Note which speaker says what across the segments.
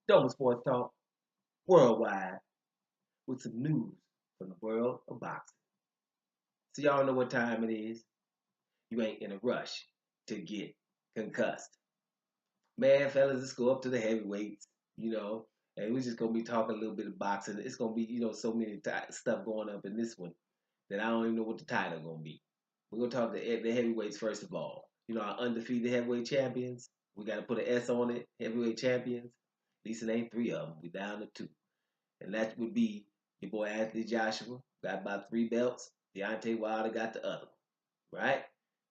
Speaker 1: Double Sports Talk worldwide with some news from the world of boxing. So y'all know what time it is. You ain't in a rush to get concussed. Man, fellas, let's go up to the heavyweights, and we're just gonna be talking a little bit of boxing. It's gonna be, so many stuff going up in this one that I don't even know what the title gonna be. We're gonna talk the heavyweights first of all. Our undefeated heavyweight champions. We gotta put an S on it. Heavyweight champions. At least it ain't three of them. We down to two. And that would be your boy Anthony Joshua, got about 3 belts. Deontay Wilder got the other one, right?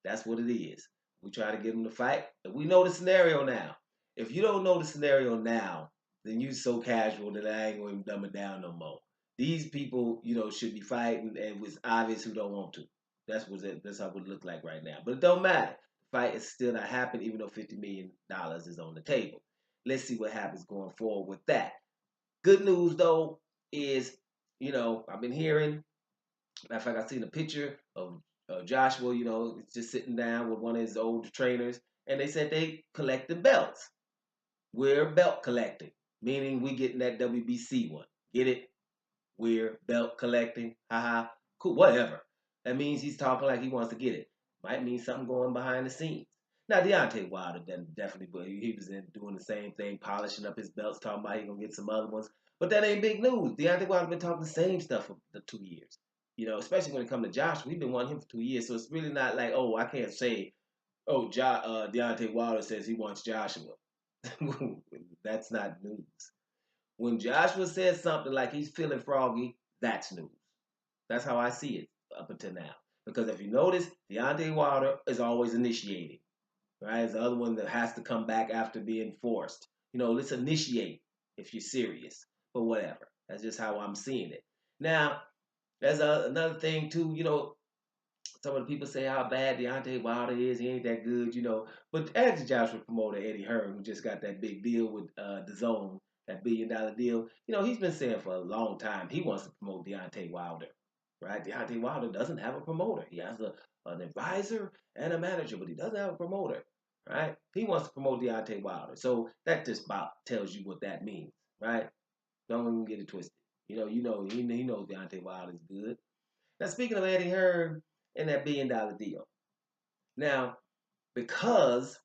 Speaker 1: That's what it is. We try to get him to fight, and we know the scenario now. If you don't know the scenario now, then you so casual that I ain't going to dumb it down no more. These people, should be fighting, and it's obvious who don't want to. That's how it would look like right now. But it don't matter. The fight is still not happening, even though $50 million is on the table. Let's see what happens going forward with that. Good news though is, I've been hearing. Matter of fact, I seen a picture of Joshua. Just sitting down with one of his old trainers, and they said they collected belts. We're belt collecting, meaning we getting that WBC one. Get it? We're belt collecting. Haha. Cool. Whatever. That means he's talking like he wants to get it. Might mean something going behind the scenes. Now Deontay Wilder definitely, but he was doing the same thing, polishing up his belts, talking about he gonna get some other ones. But that ain't big news. Deontay Wilder been talking the same stuff for the 2 years. Especially when it comes to Josh, we've been wanting him for 2 years, so it's really not like, oh, I can't say, oh, Deontay Wilder says he wants Joshua. That's not news. When Joshua says something like he's feeling froggy, that's news. That's how I see it up until now. Because if you notice, Deontay Wilder is always initiating. Right? It's the other one that has to come back after being forced. Let's initiate if you're serious. But whatever. That's just how I'm seeing it. Now, there's another thing too, some of the people say how bad Deontay Wilder is. He ain't that good, But as the Joshua promoter, Eddie Hearn, who just got that big deal with DAZN, that $1 billion deal, he's been saying for a long time he wants to promote Deontay Wilder. Right? Deontay Wilder doesn't have a promoter. He has an advisor and a manager, but he doesn't have a promoter. Right? He wants to promote Deontay Wilder. So that just about tells you what that means. Right? Don't even get it twisted. He knows Deontay Wilder is good. Now, speaking of Eddie Hearn and that $1 billion deal. Now, because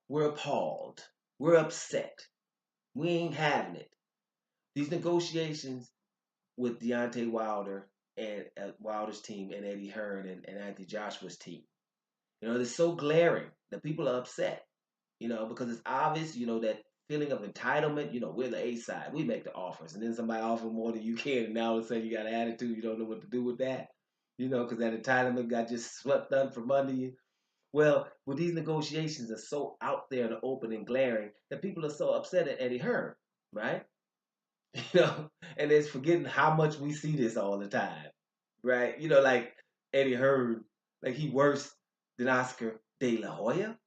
Speaker 1: we're appalled, we're upset, we ain't having it. These negotiations with Deontay Wilder and Wilder's team and Eddie Hearn and Anthony Joshua's team, they're so glaring that people are upset, because it's obvious, that feeling of entitlement, we're the A side. We make the offers. And then somebody offers more than you can. And now all of a sudden you got an attitude. You don't know what to do with that. Because that entitlement got just swept up from under you. Well, with these negotiations are so out there and open and glaring that people are so upset at Eddie Hearn, right? And it's forgetting how much we see this all the time, right? Like Eddie Hearn, like he worse than Oscar De La Hoya.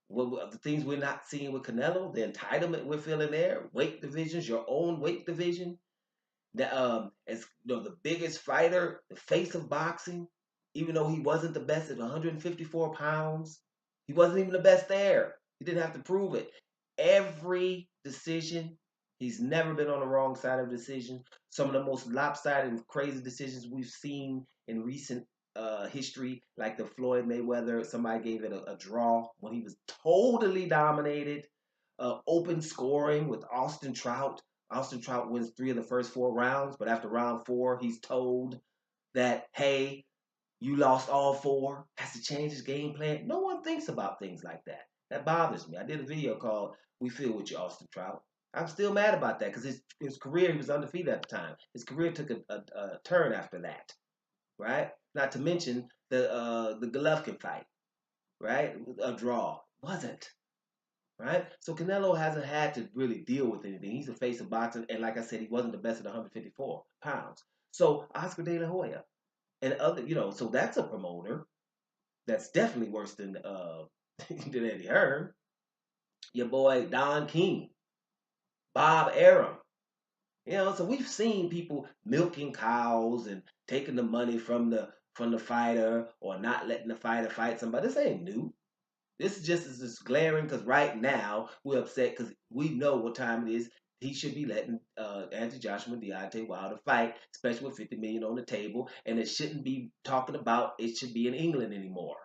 Speaker 1: The things we're not seeing with Canelo, the entitlement we're feeling there, weight divisions, your own weight division, as the biggest fighter, the face of boxing, even though he wasn't the best at 154 pounds, he wasn't even the best there. He didn't have to prove it. Every decision, he's never been on the wrong side of the decision. Some of the most lopsided and crazy decisions we've seen in recent history, like the Floyd Mayweather, somebody gave it a draw when he was totally dominated. Open scoring with Austin Trout. Austin Trout wins 3 of the first 4 rounds, but after round 4, he's told that, hey, you lost all 4, has to change his game plan. No one thinks about things like that. That bothers me. I did a video called We Feel With You, Austin Trout. I'm still mad about that because his career, he was undefeated at the time. His career took a turn after that, right? Not to mention the Golovkin fight, right? A draw. Wasn't. Right? So Canelo hasn't had to really deal with anything. He's the face of boxing, and like I said, he wasn't the best at 154 pounds. So Oscar De La Hoya and other, so that's a promoter that's definitely worse than than Eddie Hearn. Your boy Don King, Bob Arum. So we've seen people milking cows and taking the money from the fighter or not letting the fighter fight somebody. This ain't new. This is just glaring because right now we're upset because we know what time it is. He should be letting Anthony Joshua and Deontay Wilder fight, especially with 50 million on the table, and it shouldn't be talking about it should be in England anymore,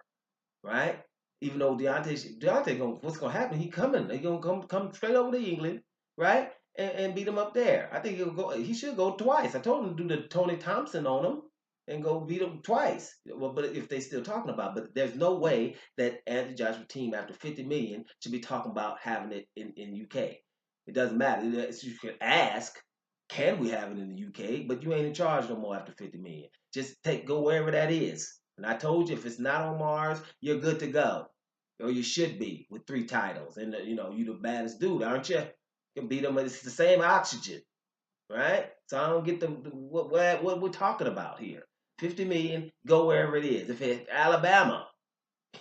Speaker 1: right? Even though Deontay going what's gonna happen? He coming. He gonna come straight over to England, right? And beat him up there. I think he'll go. He should go twice. I told him to do the Tony Thompson on him and go beat him twice. Well, but if they still talking about, but there's no way that Anthony Joshua team after 50 million should be talking about having it in UK. It doesn't matter. You can ask, can we have it in the UK? But you ain't in charge no more after 50 million. Just go wherever that is. And I told you if it's not on Mars, you're good to go, or you should be with 3 titles. And you the baddest dude, aren't you? You can beat them. It's the same oxygen, right? So I don't get what we're talking about here. 50 million, go wherever it is. If it's Alabama,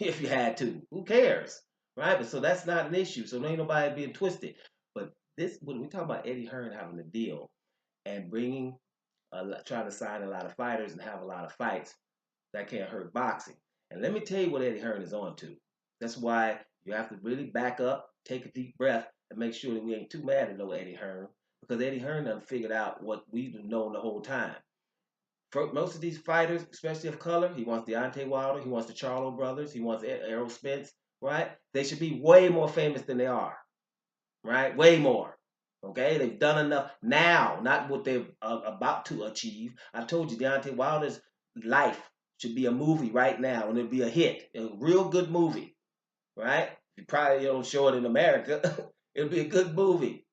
Speaker 1: if you had to, who cares, right? But so that's not an issue. So there ain't nobody being twisted. But this, when we talk about Eddie Hearn having a deal and trying to sign a lot of fighters and have a lot of fights, that can't hurt boxing. And let me tell you what Eddie Hearn is on to. That's why you have to really back up, take a deep breath, and make sure that we ain't too mad at no Eddie Hearn, because Eddie Hearn done figured out what we've known the whole time. For most of these fighters, especially of color, he wants Deontay Wilder, he wants the Charlo brothers, he wants Errol Spence, right? They should be way more famous than they are, right? Way more. Okay, they've done enough now, not what they're about to achieve. I told you, Deontay Wilder's life should be a movie right now, and it'll be a hit, a real good movie, right? You probably don't show it in America. It'll be a good movie,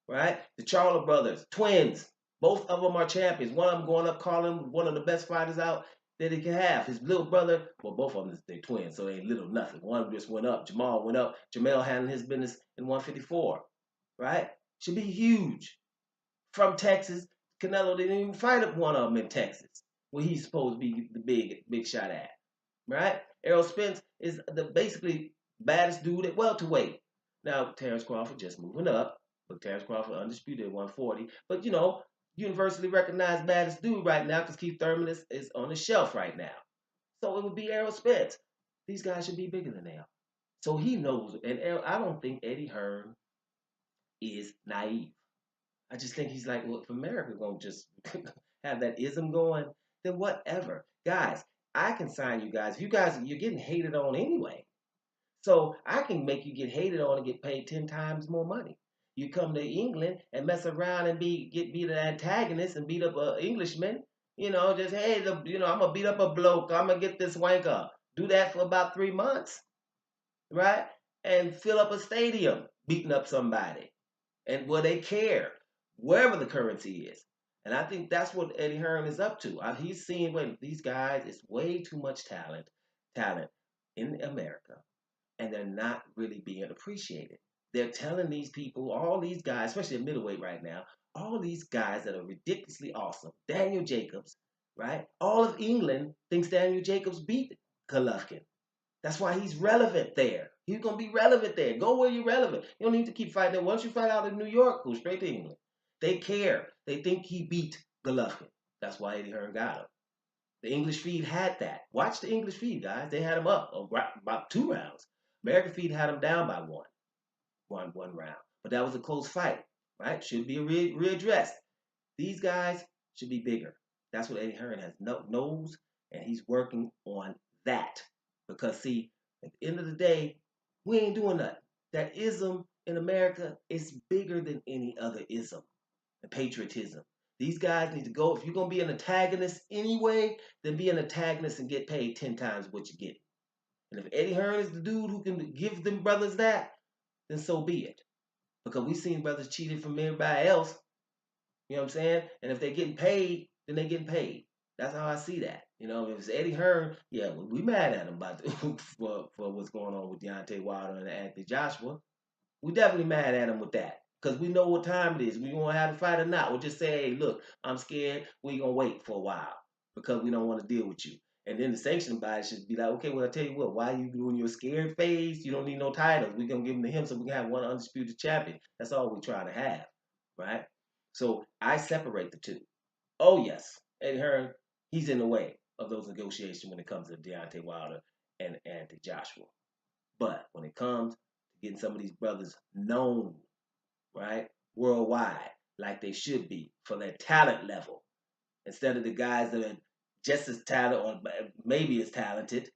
Speaker 1: right? The Charlo brothers, twins, both of them are champions. One of them going up calling one of the best fighters out that he can have. His little brother, well, both of them they're twins, so they ain't little nothing. One just went up. Jamal went up. Jamel handling his business in 154, right? Should be huge. From Texas, Canelo didn't even fight up one of them in Texas, where he's supposed to be the big shot at, right? Errol Spence is the basically baddest dude at welterweight. Now Terrence Crawford just moving up, but Terrence Crawford undisputed at 140. But universally recognized baddest dude right now because Keith Thurman is on the shelf right now. So it would be Errol Spence. These guys should be bigger than they are. So he knows, and I don't think Eddie Hearn is naive. I just think he's like, well, if America gonna just have that ism going, then whatever. Guys, I can sign you guys. You're getting hated on anyway. So I can make you get hated on and get paid 10 times more money. You come to England and mess around and get beat an antagonist and beat up an Englishman. Just hey, I'm gonna beat up a bloke. I'm gonna get this wanker. Do that for about 3 months, right? And fill up a stadium beating up somebody. And will they care? Wherever the currency is. And I think that's what Eddie Hearn is up to. He's seeing these guys, it's way too much talent in America, and they're not really being appreciated. They're telling these people, all these guys, especially at middleweight right now, all these guys that are ridiculously awesome. Daniel Jacobs, right? All of England thinks Daniel Jacobs beat Golovkin. That's why he's relevant there. He's going to be relevant there. Go where you're relevant. You don't need to keep fighting. Once you fight out in New York, go straight to England. They care. They think he beat Golovkin. That's why Eddie Hearn got him. The English feed had that. Watch the English feed, guys. They had him up about 2 rounds. American feed had him down by one round. But that was a close fight, right? Should be readdressed. These guys should be bigger. That's what Eddie Hearn knows, and he's working on that. Because see, at the end of the day, we ain't doing nothing. That ism in America is bigger than any other ism and patriotism. These guys need to go. If you're gonna be an antagonist anyway, then be an antagonist and get paid 10 times what you get. And if Eddie Hearn is the dude who can give them brothers that, then so be it. Because we've seen brothers cheated from everybody else. You know what I'm saying? And if they're getting paid, then they're getting paid. That's how I see that. If it's Eddie Hearn, yeah, we mad at him about for what's going on with Deontay Wilder and Anthony Joshua. We definitely mad at him with that. Because we know what time it is. We want to have a fight or not. We'll just say, hey, look, I'm scared. We're going to wait for a while because we don't want to deal with you. And then the sanctioning body should be like, okay, well, I'll tell you what, why are you doing your scared phase? You don't need no titles. We're going to give them to him so we can have one undisputed champion. That's all we're trying to have, right? So I separate the two. Oh, yes, Eddie Hearn, he's in the way of those negotiations when it comes to Deontay Wilder and Anthony Joshua. But when it comes to getting some of these brothers known, right, worldwide, like they should be for their talent level, instead of the guys that are just as talented or maybe as talented,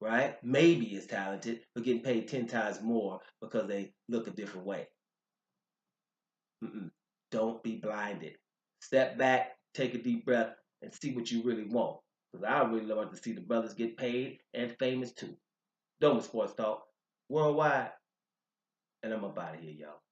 Speaker 1: right? Maybe as talented, but getting paid 10 times more because they look a different way. Don't be blinded. Step back, take a deep breath, and see what you really want. Because I really want to see the brothers get paid and famous too. Doma Sports Talk, worldwide, and I'm up out of here, y'all.